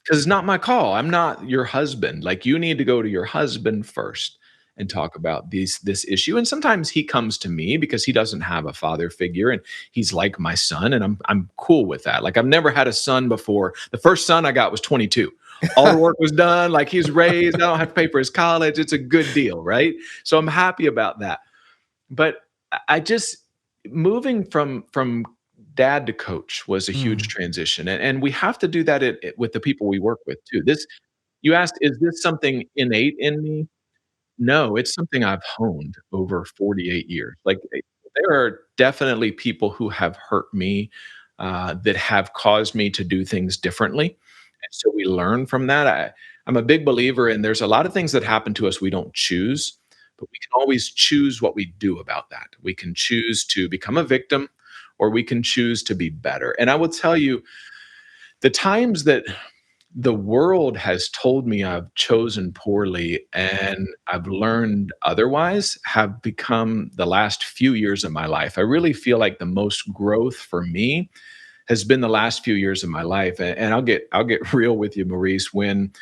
'Cause it's not my call. I'm not your husband. Like, you need to go to your husband first and talk about this issue, and sometimes he comes to me because he doesn't have a father figure, and he's like my son, and I'm cool with that. Like, I've never had a son before. The first son I got was 22. All the work was done, like, he's raised, I don't have to pay for his college, it's a good deal, right? So, I'm happy about that. But I just moving from dad to coach was a huge mm, transition, and we have to do that with the people we work with too. This you asked, is this something innate in me? No, it's something I've honed over 48 years. Like, there are definitely people who have hurt me, that have caused me to do things differently, and so we learn from that. I'm a big believer in there's a lot of things that happen to us we don't choose, but we can always choose what we do about that. We can choose to become a victim, or we can choose to be better, and I will tell you, the times that the world has told me I've chosen poorly and I've learned otherwise have become the last few years of my life. I really feel like the most growth for me has been the last few years of my life. And I'll get real with you, Maurice. When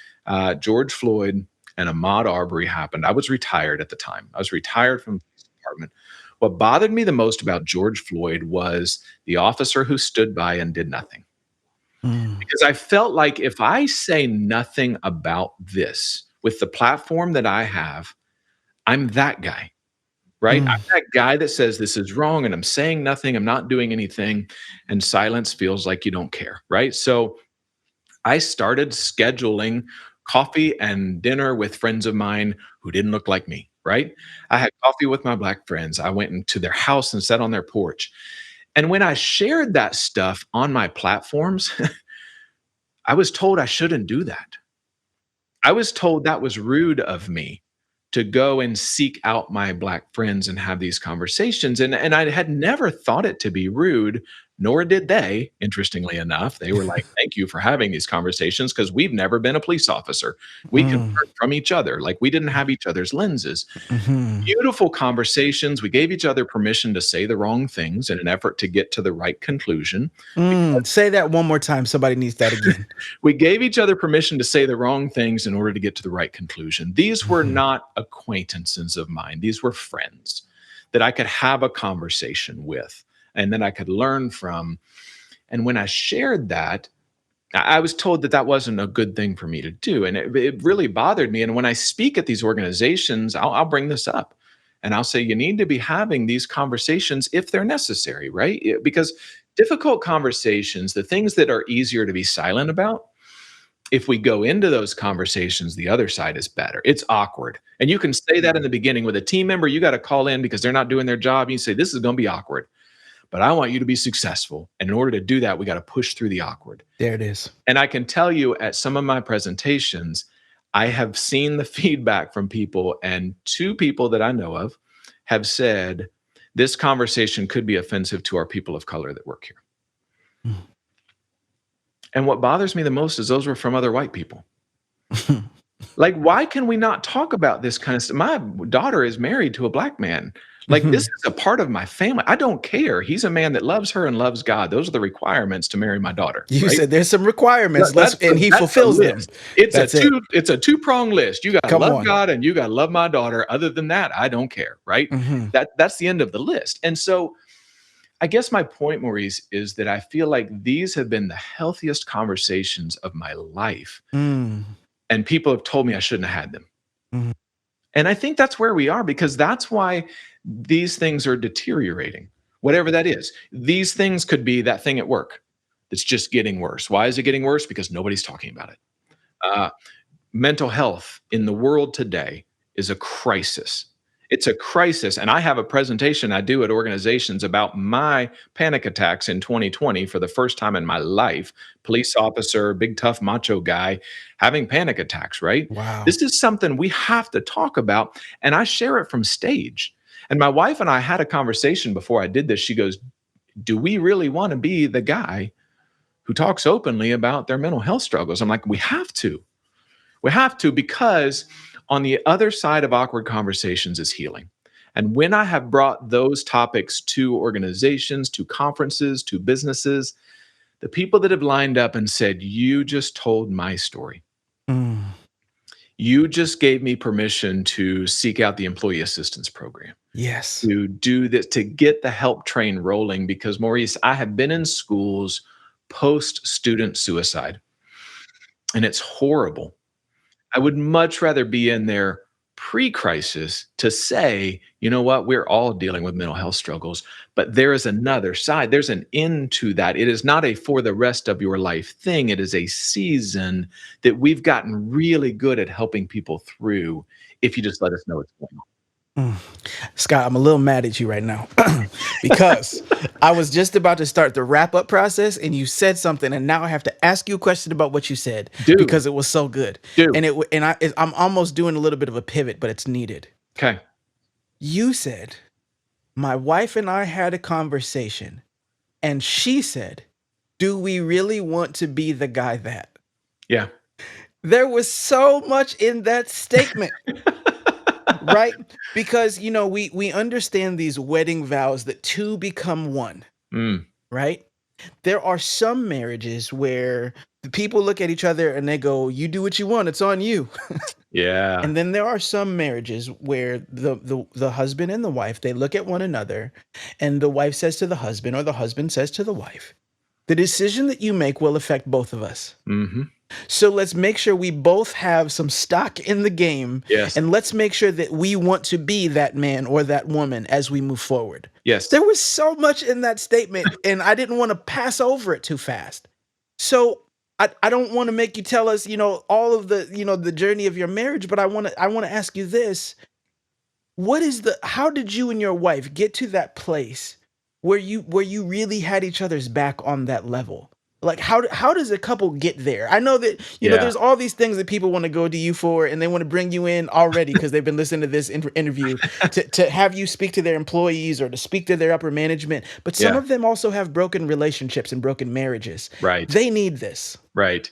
George Floyd and Ahmaud Arbery happened, I was retired at the time. I was retired from the police department. What bothered me the most about George Floyd was the officer who stood by and did nothing, mm, because I felt like if I say nothing about this with the platform that I have, I'm that guy, right? mm, I'm that guy that says this is wrong and I'm saying nothing, I'm not doing anything, and silence feels like you don't care, right? So I started scheduling coffee and dinner with friends of mine who didn't look like me, right? I had coffee with my black friends. I went into their house and sat on their porch. And when I shared that stuff on my platforms, I was told I shouldn't do that. I was told that was rude of me to go and seek out my black friends and have these conversations, and I had never thought it to be rude, nor did they, interestingly enough. They were like, "Thank you for having these conversations because 'cause we've never been a police officer. We can mm, learn from each other." Like, we didn't have each other's lenses. mhm. Beautiful conversations. We gave each other permission to say the wrong things in an effort to get to the right conclusion. Say that one more time. Somebody needs that again. We gave each other permission to say the wrong things in order to get to the right conclusion. These were Mhm, not acquaintances of mine. These were friends that I could have a conversation with and then I could learn from. And when I shared that, I was told that that wasn't a good thing for me to do. And it really bothered me. And when I speak at these organizations, I'll bring this up and I'll say, you need to be having these conversations if they're necessary, right? Because difficult conversations, the things that are easier to be silent about, if we go into those conversations, the other side is better. It's awkward. And you can say that in the beginning with a team member, you got to call in because they're not doing their job. You say, this is going to be awkward, but I want you to be successful. And in order to do that, we got to push through the awkward. there it is. And I can tell you at some of my presentations, I have seen the feedback from people, and two people that I know of have said, this conversation could be offensive to our people of color that work here. Mm. And what bothers me the most is those were from other white people. Like, why can we not talk about this kind of stuff? My daughter is married to a black man. Like, this Mhm. is a part of my family. I don't care. He's a man that loves her and loves God. Those are the requirements to marry my daughter, You right? said there's some requirements. That's And he that's the fulfills them. list. It's a That's it. 2-prong list. You gotta Come love on. God and you gotta love my daughter. Other than that, I don't care, right? Mhm. That's the end of the list. And so, I guess my point, Maurice, is that I feel like these have been the healthiest conversations of my life, Mm. and people have told me I shouldn't have had them. Mhm. And I think that's where we are because that's why these things are deteriorating, whatever that is. These things could be that thing at work that's just getting worse. Why is it getting worse? Because nobody's talking about it. Uh, Mental health in the world today is a crisis. It's a crisis. And I have a presentation I do at organizations about my panic attacks in 2020 for the first time in my life. Police officer, big, tough, macho guy having panic attacks, right? Wow. This is something we have to talk about. And I share it from stage. And my wife and I had a conversation before I did this. She goes, do we really want to be the guy who talks openly about their mental health struggles? I'm like, we have to. We have to because on the other side of awkward conversations is healing. And when I have brought those topics to organizations, to conferences, to businesses, the people that have lined up and said, you just told my story. Mm, You just gave me permission to seek out the employee assistance program, yes. to do this, to get the help train rolling. Because, Maurice, I have been in schools post student suicide, and it's horrible. I would much rather be in there pre-crisis to say, you know what, we're all dealing with mental health struggles, but there is another side. There's an end to that. It is not a for the rest of your life thing. It is a season that we've gotten really good at helping people through if you just let us know what's going Mm. Scott, I'm a little mad at you right now because I was just about to start the wrap up process and you said something and now I have to ask you a question about what you said on. Do, because it was so good. do. And I'm almost doing a little bit of a pivot, but it's needed. Okay. You said, my wife and I had a conversation and she said, do we really want to be the guy that? Yeah. There was so much in that statement. Right? Because we understand these wedding vows that two become one, Mm, right? There are some marriages where the people look at each other and they go, "You do what you want, it's on you." yeah. And then there are some marriages where the husband and the wife, they look at one another and the wife says to the husband or the husband says to the wife, "The decision that you make will affect both of us. Hmm. So let's make sure we both have some stock in the game Yes. and let's make sure that we want to be that man or that woman as we move forward." Yes. There was so much in that statement and I didn't want to pass over it too fast. So I don't want to make you tell us, all of the journey of your marriage, but I want to ask you this. How did you and your wife get to that place where you really had each other's back on that level? Like how does a couple get there? I know that Yeah. there's all these things that people want to go to you for, and they want to bring you in already because they've been listening to this interview to have you speak to their employees or to speak to their upper management. But some Yeah. of them also have broken relationships and broken marriages. Right. They need this. Right.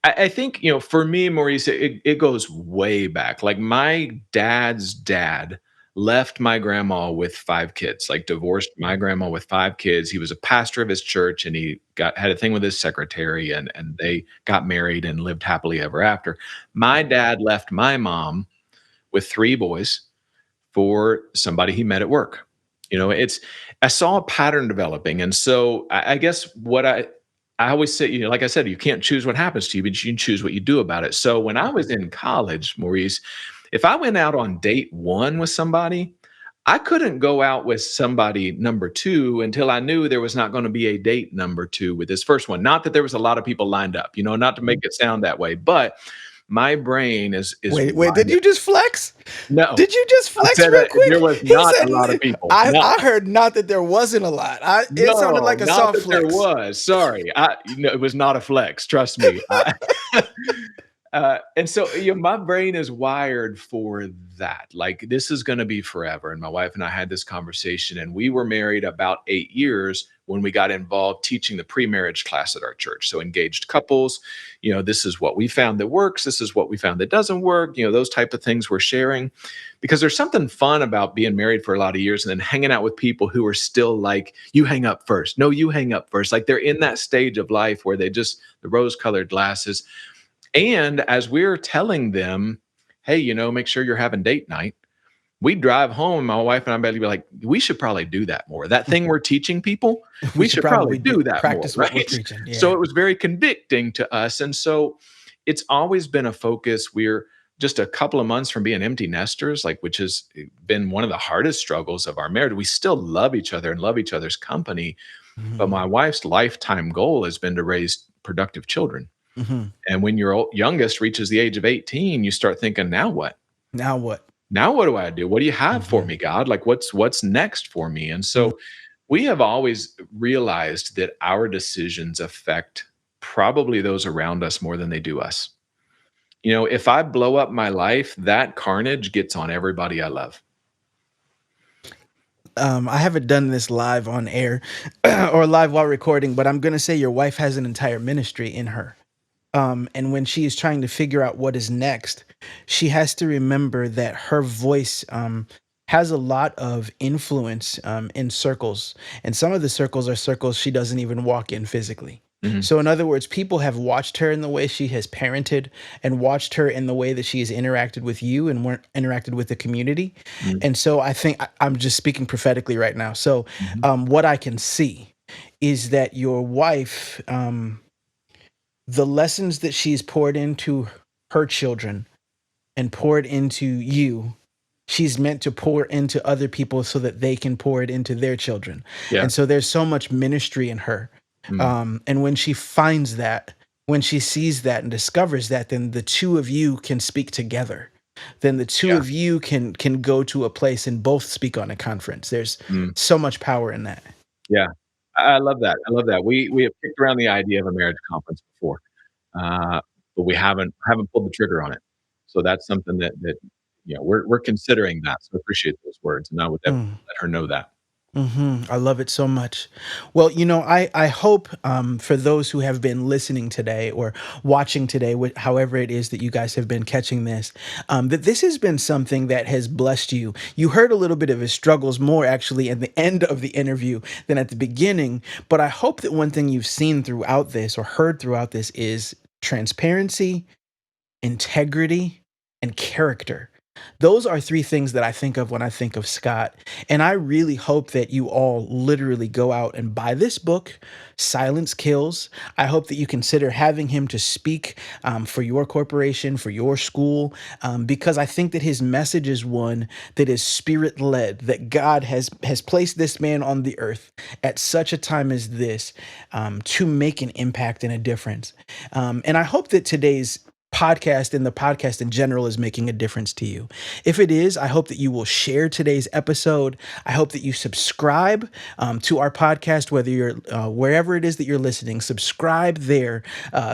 I think, for me, Maurice, it goes way back. Like my dad's dad left my grandma with five kids, like divorced my grandma with five kids. He was a pastor of his church and he had a thing with his secretary and they got married and lived happily ever after. My dad left my mom with three boys for somebody he met at work. I saw a pattern developing. And so I guess what I always say, like I said, you can't choose what happens to you, but you can choose what you do about it. So when I was in college, Maurice, if I went out on date one with somebody, I couldn't go out with somebody number two until I knew there was not going to be a date number two with this first one. Not that there was a lot of people lined up, not to make it sound that way, but my brain is Wait, did you just flex? no. Did you just I flex said real quick? there was He not said a lot of people. I heard not that there wasn't a lot. It sounded No, like a not soft that there flex. was. Sorry, it was not a flex. Trust me. And so, my brain is wired for that. Like this is going to be forever. And my wife and I had this conversation, and we were married about 8 years when we got involved teaching the pre-marriage class at our church. So engaged couples, this is what we found that works. This is what we found that doesn't work. Those type of things we're sharing, because there's something fun about being married for a lot of years and then hanging out with people who are still like, you hang up first. No, you hang up first. Like they're in that stage of life where the rose-colored glasses. And as we're telling them, hey, make sure you're having date night, we drive home, and my wife and I be like, we should probably do that more. That thing we're teaching people, we should probably do that practice more, what we're right? preaching. So Yeah. it was very convicting to us. And so it's always been a focus. We're just a couple of months from being empty nesters, like, which has been one of the hardest struggles of our marriage. We still love each other and love each other's company, but my Mhm. wife's lifetime goal has been to raise productive children. Mhm. And when your youngest reaches the age of 18, you start thinking, now what? Now what? Now what do I do? What do you have for Mhm. me, God? Like, what's next for me? And Mm. so we have always realized that our decisions affect probably those around us more than they do us. If I blow up my life, that carnage gets on everybody I love. I haven't done this live on air or live while recording, but I'm gonna say your wife has an entire ministry in her. And when she is trying to figure out what is next, she has to remember that her voice has a lot of influence in circles. And some of the circles are circles she doesn't even walk in physically. Mhm. So, in other words, people have watched her in the way she has parented and watched her in the way that she has interacted with you and interacted with the community. Mhm. And so, I think I'm just speaking prophetically right now. So, Mhm. what I can see is that your wife, the lessons that she's poured into her children and poured into you, she's meant to pour into other people so that they can pour it into their children. Yeah. And so there's so much ministry in her. Mm. And when she finds that, when she sees that and discovers that, then the two of you can speak together. Then the two Yeah. of you can go to a place and both speak on a conference. There's Mm. so much power in that. Yeah. I love that. I love that. We have kicked around the idea of a marriage conference before, uh, but we haven't pulled the trigger on it. So that's something that we're considering that. So I appreciate those words, and I would definitely Mm. let her know that. I love it so much. Well, I hope for those who have been listening today or watching today, however it is that you guys have been catching this, that this has been something that has blessed you. You heard a little bit of his struggles more actually at the end of the interview than at the beginning. But I hope that one thing you've seen throughout this or heard throughout this is transparency, integrity, and character. Those are three things that I think of when I think of Scott. And I really hope that you all literally go out and buy this book, Silence Kills. I hope that you consider having him to speak for your corporation, for your school, because I think that his message is one that is spirit led, that God has placed this man on the earth at such a time as this to make an impact and a difference. And I hope that today's podcast and the podcast in general is making a difference to you. If it is, I hope that you will share today's episode. I hope that you subscribe to our podcast, whether you're wherever it is that you're listening. Subscribe there.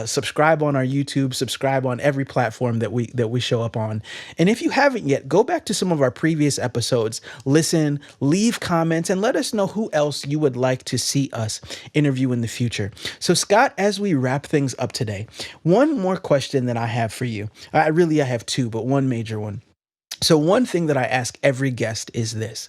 Subscribe on our YouTube. Subscribe on every platform that we show up on. And if you haven't yet, go back to some of our previous episodes. Listen, leave comments, and let us know who else you would like to see us interview in the future. So, Scott, as we wrap things up today, one more question that I have for you. I have two, but one major one. So, one thing that I ask every guest is this: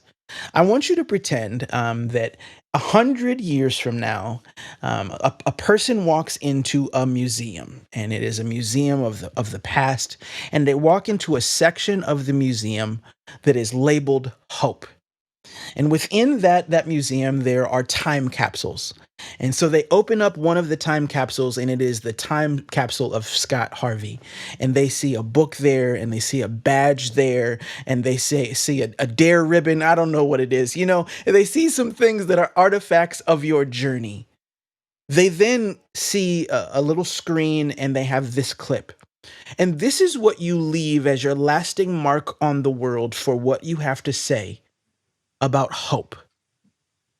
I want you to pretend that 100 years from now, a person walks into a museum, and it is a museum of the past, and they walk into a section of the museum that is labeled hope. And within that museum, there are time capsules. And so they open up one of the time capsules, and it is the time capsule of Scott Harvey. And they see a book there, and they see a badge there, and they see a dare ribbon. I don't know what it is. They see some things that are artifacts of your journey. They then see a little screen, and they have this clip. And this is what you leave as your lasting mark on the world for what you have to say about hope.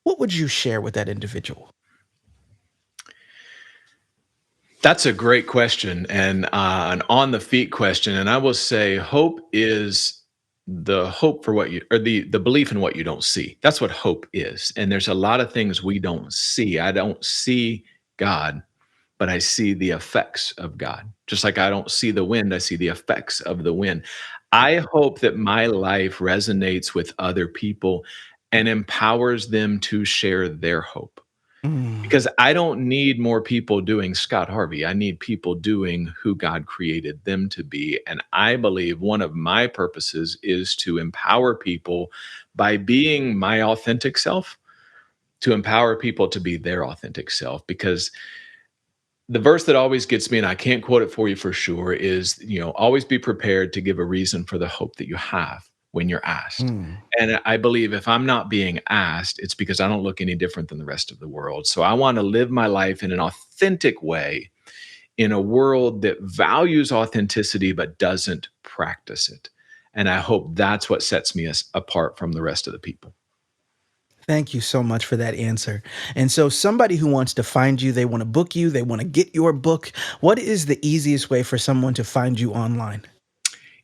What would you share with that individual? That's a great question, and an on the feet question. And I will say, hope is the hope for what you, or the belief in what you don't see. That's what hope is. And there's a lot of things we don't see. I don't see God, but I see the effects of God. Just like I don't see the wind, I see the effects of the wind. I hope that my life resonates with other people and empowers them to share their hope, Mm, because I don't need more people doing Scott Harvey. I need people doing who God created them to be. And I believe one of my purposes is to empower people by being my authentic self, to empower people to be their authentic self. Because The verse that always gets me, and I can't quote it for you for sure, is, always be prepared to give a reason for the hope that you have when you're asked. Mm. And I believe if I'm not being asked, it's because I don't look any different than the rest of the world. So I want to live my life in an authentic way in a world that values authenticity but doesn't practice it. And I hope that's what sets me apart from the rest of the people. Thank you so much for that answer. And so, somebody who wants to find you, they want to book you, they want to get your book. What is the easiest way for someone to find you online?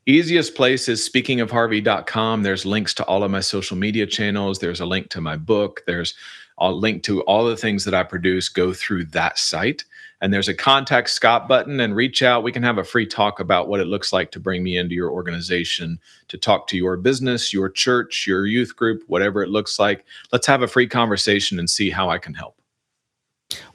Easiest place is speakingofharvey.com. There's links to all of my social media channels. There's a link to my book. There's a link to all the things that I produce go through that site. And there's a contact Scott button and reach out. We can have a free talk about what it looks like to bring me into your organization, to talk to your business, your church, your youth group, whatever it looks like. Let's have a free conversation and see how I can help.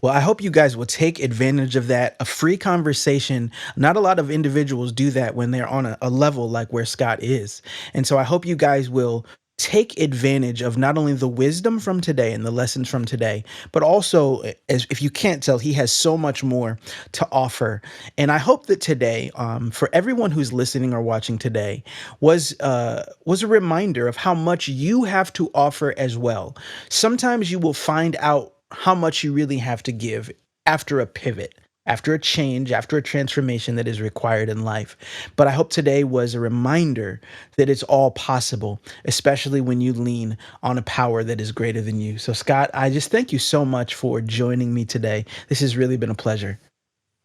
Well, I hope you guys will take advantage of that. A free conversation. Not a lot of individuals do that when they're on a level like where Scott is. And so I hope you guys will take advantage of not only the wisdom from today and the lessons from today, but also, as if you can't tell, he has so much more to offer. And I hope that today, for everyone who's listening or watching today, was a reminder of how much you have to offer as well. Sometimes you will find out how much you really have to give after a pivot, after a change, after a transformation that is required in life. But I hope today was a reminder that it's all possible, especially when you lean on a power that is greater than you. So, Scott, I just thank you so much for joining me today. This has really been a pleasure.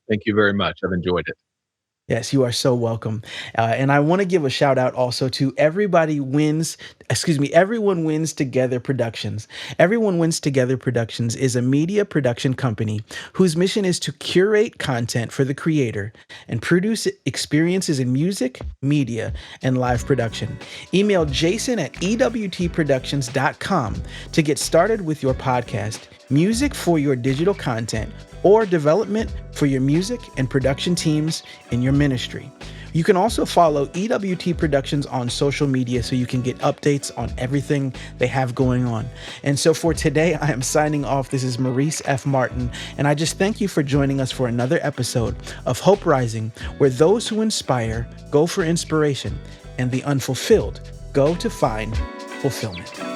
Thank you very much. I've enjoyed it. Yes, you are so welcome. And I want to give a shout out also to Everyone Wins Together Productions. Everyone Wins Together Productions is a media production company whose mission is to curate content for the creator and produce experiences in music, media, and live production. Email Jason at ewtproductions.com to get started with your podcast, music for your digital content, or development for your music and production teams in your ministry. You can also follow EWT Productions on social media so you can get updates on everything they have going on. And so for today, I am signing off. This is Maurice F. Martin, and I just thank you for joining us for another episode of Hope Rising, where those who inspire go for inspiration and the unfulfilled go to find fulfillment.